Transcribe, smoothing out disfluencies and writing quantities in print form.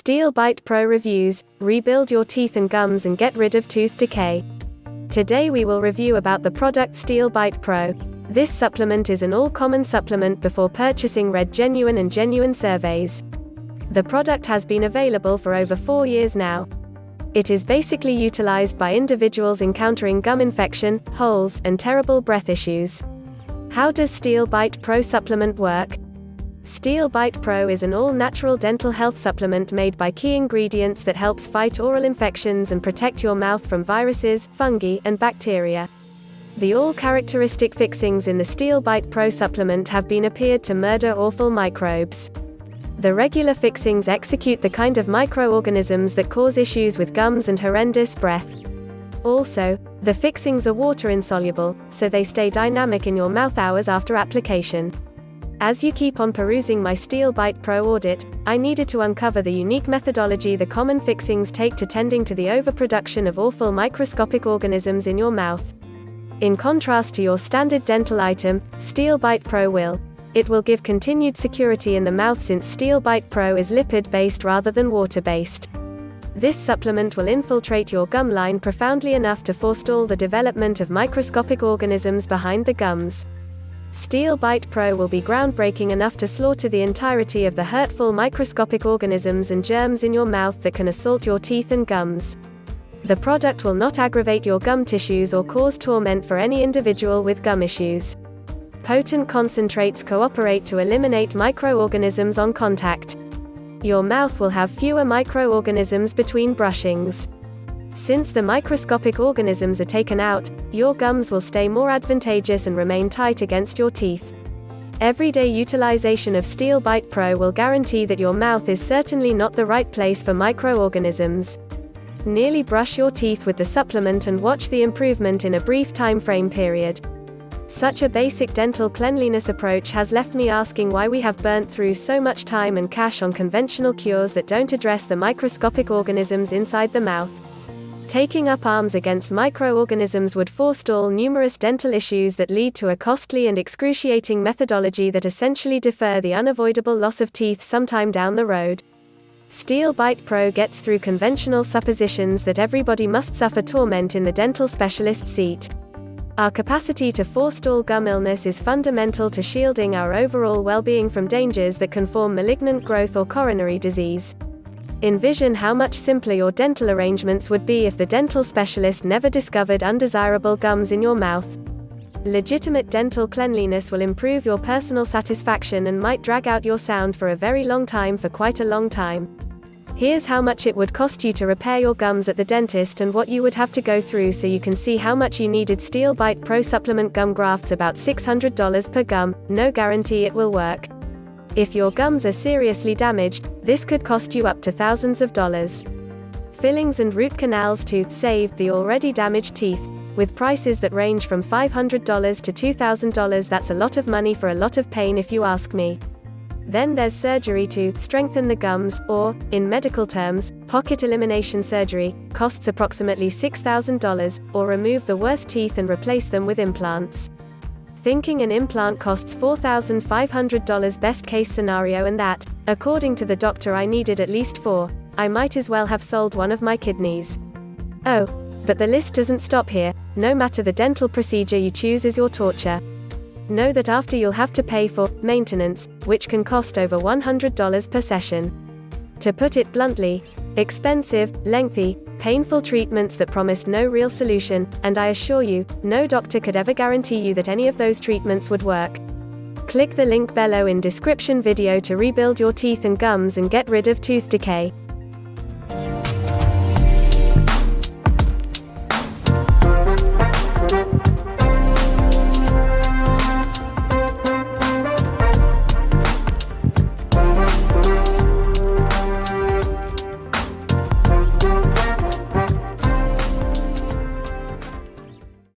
Steel Bite Pro reviews, rebuild your teeth and gums and get rid of tooth decay. Today we will review about the product Steel Bite Pro. This supplement is an all-common supplement before purchasing. Read genuine and genuine surveys. The product has been available for over 4 years now. It is basically utilized by individuals encountering gum infection, holes, and terrible breath issues. How does Steel Bite Pro supplement work? Steel Bite Pro is an all-natural dental health supplement made by key ingredients that helps fight oral infections and protect your mouth from viruses, fungi, and bacteria. The all-characteristic fixings in the Steel Bite Pro supplement have been appeared to murder awful microbes. The regular fixings execute the kind of microorganisms that cause issues with gums and horrendous breath. Also, the fixings are water-insoluble, so they stay dynamic in your mouth hours after application. As you keep on perusing my Steel Bite Pro audit, I needed to uncover the unique methodology the common fixings take to tending to the overproduction of awful microscopic organisms in your mouth. In contrast to your standard dental item, Steel Bite Pro will give continued security in the mouth since Steel Bite Pro is lipid-based rather than water-based. This supplement will infiltrate your gum line profoundly enough to forestall the development of microscopic organisms behind the gums. Steel Bite Pro will be groundbreaking enough to slaughter the entirety of the hurtful microscopic organisms and germs in your mouth that can assault your teeth and gums. The product will not aggravate your gum tissues or cause torment for any individual with gum issues. Potent concentrates cooperate to eliminate microorganisms on contact. Your mouth will have fewer microorganisms between brushings. Since the microscopic organisms are taken out, your gums will stay more advantageous and remain tight against your teeth. Everyday utilization of Steel Bite Pro will guarantee that your mouth is certainly not the right place for microorganisms. Merely brush your teeth with the supplement and watch the improvement in a brief time frame period. Such a basic dental cleanliness approach has left me asking why we have burnt through so much time and cash on conventional cures that don't address the microscopic organisms inside the mouth. Taking up arms against microorganisms would forestall numerous dental issues that lead to a costly and excruciating methodology that essentially defer the unavoidable loss of teeth sometime down the road. Steel Bite Pro gets through conventional suppositions that everybody must suffer torment in the dental specialist seat. Our capacity to forestall gum illness is fundamental to shielding our overall well-being from dangers that can form malignant growth or coronary disease. Envision how much simpler your dental arrangements would be if the dental specialist never discovered undesirable gums in your mouth. Legitimate dental cleanliness will improve your personal satisfaction and might drag out your sound for a very long time for quite a long time. Here's how much it would cost you to repair your gums at the dentist and what you would have to go through so you can see how much you needed. Steel Bite Pro supplement gum grafts about $600 per gum, no guarantee it will work. If your gums are seriously damaged, this could cost you up to thousands of dollars. Fillings and root canals to save the already damaged teeth, with prices that range from $500 to $2,000. That's a lot of money for a lot of pain if you ask me. Then there's surgery to strengthen the gums, or, in medical terms, pocket elimination surgery, costs approximately $6,000, or remove the worst teeth and replace them with implants. Thinking an implant costs $4,500 best case scenario, and that, according to the doctor, I needed at least 4. I might as well have sold one of my kidneys. Oh, but the list doesn't stop here. No matter the dental procedure you choose is your torture. Know that after you'll have to pay for maintenance, which can cost over $100 per session. To put it bluntly, expensive, lengthy, painful treatments that promise no real solution, and I assure you, no doctor could ever guarantee you that any of those treatments would work. Click the link below in description video to rebuild your teeth and gums and get rid of tooth decay.